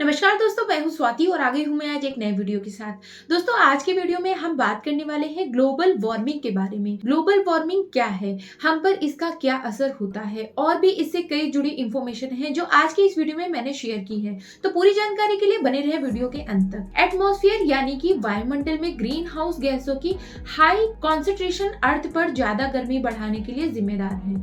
नमस्कार दोस्तों, मैं हूं स्वाति और आ गई हूं मैं आज एक नए वीडियो के साथ। दोस्तों, आज के वीडियो में हम बात करने वाले हैं ग्लोबल वार्मिंग के बारे में। ग्लोबल वार्मिंग क्या है, हम पर इसका क्या असर होता है और भी इससे कई जुड़ी इंफॉर्मेशन है जो आज की इस वीडियो में मैंने शेयर की है। तो पूरी जानकारी के लिए बने रहे वीडियो के अंत तक। एटमॉस्फेयर यानी कि वायुमंडल में ग्रीन हाउस गैसों की हाई कॉन्सेंट्रेशन अर्थ पर ज्यादा गर्मी बढ़ाने के लिए जिम्मेदार है।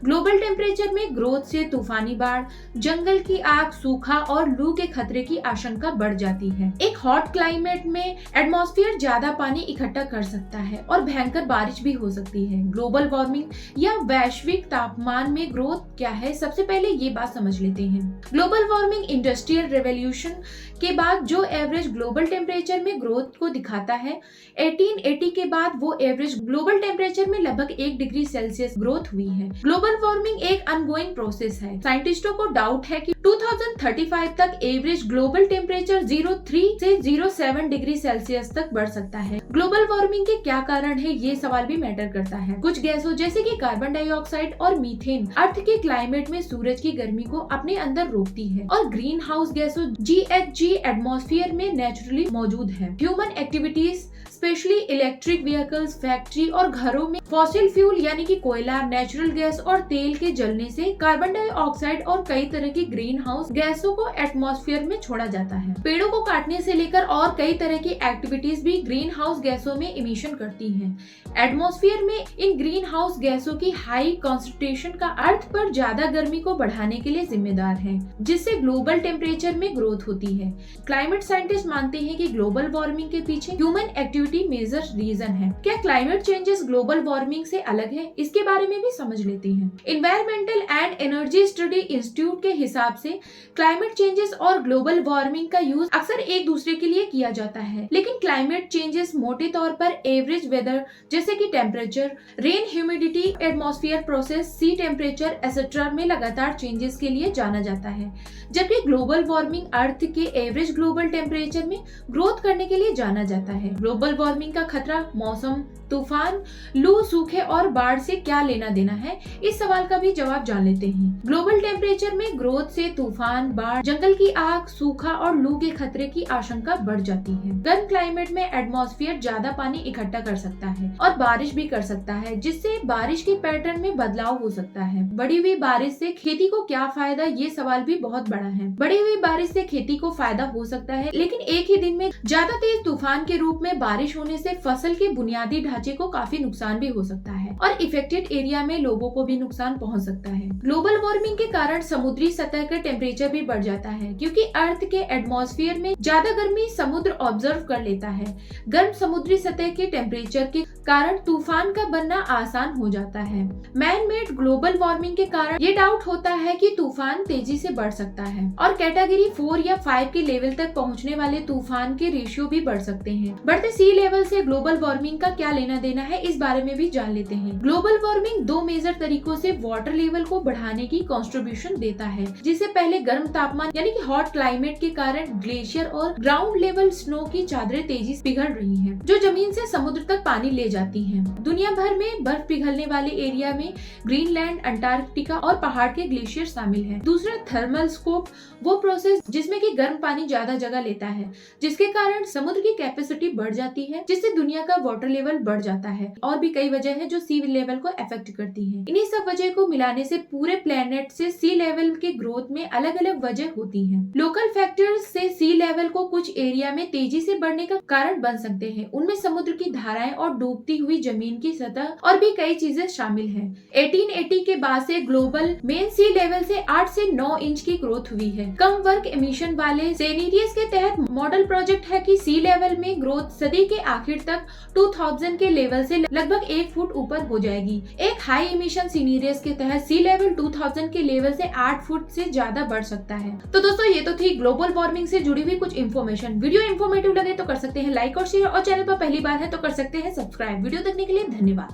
ग्लोबल टेम्परेचर में ग्रोथ से तूफानी बाढ़, जंगल की आग, सूखा और लू के खतरे की आशंका बढ़ जाती है। एक हॉट क्लाइमेट में एटमॉस्फेयर ज्यादा पानी इकट्ठा कर सकता है और भयंकर बारिश भी हो सकती है। ग्लोबल वार्मिंग या वैश्विक तापमान में ग्रोथ क्या है, सबसे पहले ये बात समझ लेते हैं। ग्लोबल वार्मिंग इंडस्ट्रियल रेवोल्यूशन के बाद जो एवरेज ग्लोबल टेम्परेचर में ग्रोथ को दिखाता है, 1880 के बाद वो एवरेज ग्लोबल टेम्परेचर में लगभग 1 डिग्री सेल्सियस ग्रोथ हुई है। ग्लोबल वार्मिंग एक अनगोइंग प्रोसेस है। साइंटिस्टों को डाउट है कि 2035 तक एवरेज ग्लोबल टेम्परेचर 03 से 07 डिग्री सेल्सियस तक बढ़ सकता है। ग्लोबल वार्मिंग के क्या कारण है, ये सवाल भी मैटर करता है। कुछ गैसों जैसे कि कार्बन डाइऑक्साइड और मीथेन अर्थ के क्लाइमेट में सूरज की गर्मी को अपने अंदर रोकती है और ग्रीन हाउस गैसों GHG एटमॉस्फेयर में नेचुरली मौजूद है। Human activities specially electric vehicles, factory और घरों में फॉसिल फ्यूल यानी कि कोयला, नेचुरल गैस और तेल के जलने से कार्बन डाइऑक्साइड और कई तरह की ग्रीन हाउस गैसों को एटमॉस्फेयर में छोड़ा जाता है। पेड़ों को काटने से लेकर और कई तरह की एक्टिविटीज भी ग्रीन हाउस गैसों में इमिशन करती हैं। एटमॉस्फेयर में इन ग्रीन हाउस गैसों की हाई कॉन्सेंट्रेशन का अर्थ पर ज्यादा गर्मी को बढ़ाने के लिए जिम्मेदार है, जिससे ग्लोबल टेम्परेचर में ग्रोथ होती है। क्लाइमेट साइंटिस्ट मानते हैं कि ग्लोबल वार्मिंग के पीछे ह्यूमन एक्टिविटी मेजर रीजन है। क्या क्लाइमेट चेंजेस ग्लोबल वार्मिंग से अलग है, इसके बारे में भी समझ लेते हैं। Environmental and energy study institute के हिसाब से क्लाइमेट चेंजेस और ग्लोबल वार्मिंग का यूज अक्सर एक दूसरे के लिए किया जाता है, लेकिन क्लाइमेट चेंजेस मोटे तौर पर एवरेज वेदर जैसे कि temperature, rain, humidity, atmosphere process, sea temperature etcetera में लगातार चेंजेस के लिए जाना जाता है, जबकि ग्लोबल वार्मिंग अर्थ के एवरेज ग्लोबल टेम्परेचर में ग्रोथ करने के लिए जाना जाता है। ग्लोबल वार्मिंग का खतरा मौसम, तूफान, लू, सूखे और बाढ़ से क्या लेना देना है, इस सवाल का भी जवाब जान लेते हैं। ग्लोबल टेम्परेचर में ग्रोथ से तूफान, बाढ़, जंगल की आग, सूखा और लू के खतरे की आशंका बढ़ जाती है। गर्म क्लाइमेट में एटमॉस्फेयर ज्यादा पानी इकट्ठा कर सकता है और बारिश भी कर सकता है, जिससे बारिश के पैटर्न में बदलाव हो सकता है। बढ़ी हुई बारिश से खेती को क्या फायदा, ये सवाल भी बहुत बड़ा है। बढ़ी हुई बारिश से खेती को फायदा हो सकता है, लेकिन एक ही दिन में ज्यादा तेज तूफान के रूप में बारिश होने से फसल के बुनियादी ढांचे को काफी नुकसान भी हो सकता है और इफेक्टेड एरिया में लोगों को भी नुकसान पहुंच सकता है। ग्लोबल वार्मिंग के कारण समुद्री सतह का टेम्परेचर भी बढ़ जाता है, क्योंकि अर्थ के एटमॉस्फेयर में ज्यादा गर्मी समुद्र ऑब्जर्व कर लेता है। गर्म समुद्री सतह के टेम्परेचर के कारण तूफान का बनना आसान हो जाता है। मैन मेड ग्लोबल वार्मिंग के कारण ये डाउट होता है कि तूफान तेजी से बढ़ सकता है और कैटेगरी 4 या 5 के लेवल तक पहुंचने वाले तूफान के रेशियो भी बढ़ सकते हैं। बढ़ते सी लेवल से ग्लोबल वार्मिंग का क्या लेना देना है, इस बारे में भी जान लेते हैं। ग्लोबल वार्मिंग 2 मेजर तरीकों से वाटर लेवल को बढ़ाने की कंट्रीब्यूशन देता है, जिससे पहले गर्म तापमान यानी कि हॉट क्लाइमेट के कारण ग्लेशियर और ग्राउंड लेवल स्नो की चादरें तेजी से पिघल रही हैं, जो जमीन से समुद्र तक पानी ले जाती हैं। दुनिया भर में बर्फ पिघलने वाले एरिया में ग्रीनलैंड, अंटार्कटिका और पहाड़ के ग्लेशियर शामिल हैं। दूसरा थर्मल स्कोप, वो प्रोसेस जिसमें कि गर्म पानी ज्यादा जगह लेता है, जिसके कारण समुद्र की कैपेसिटी बढ़ जाती है, जिससे दुनिया का वाटर लेवल बढ़ जाता है। और भी कई वजह है जो सी लेवल को अफेक्ट करती है। इन्हीं सब वजह को मिलाने से पूरे प्लेनेट से सी लेवल के ग्रोथ में अलग अलग वजह होती है। लोकल फैक्टर्स से सी लेवल को कुछ एरिया में तेजी से बढ़ने का कारण बन सकते हैं। उनमें समुद्र की धाराएं और डूबती हुई जमीन की सतह और भी कई चीजें शामिल है। 1880 के बाद से ग्लोबल मेन सी लेवल से 8 से 9 इंच की ग्रोथ हुई है। कम वर्क एमिशन वाले सीनेरियोस के तहत मॉडल प्रोजेक्ट है कि सी लेवल में ग्रोथ सदी के आखिर तक 2000 के लेवल से लगभग 1 फुट ऊपर हो जाएगी। एक हाई एमिशन सीनेरियोस के तहत सी लेवल 2000 के लेवल से 8 फुट से ज्यादा बढ़ सकता है। तो दोस्तों, ये तो थी ग्लोबल वार्मिंग से जुड़ी हुई कुछ इन्फॉर्मेशन। वीडियो इन्फॉर्मेटिव लगे तो कर सकते हैं लाइक और शेयर, और चैनल पर पहली बार है तो कर सकते हैं सब्सक्राइब। वीडियो देखने के लिए धन्यवाद।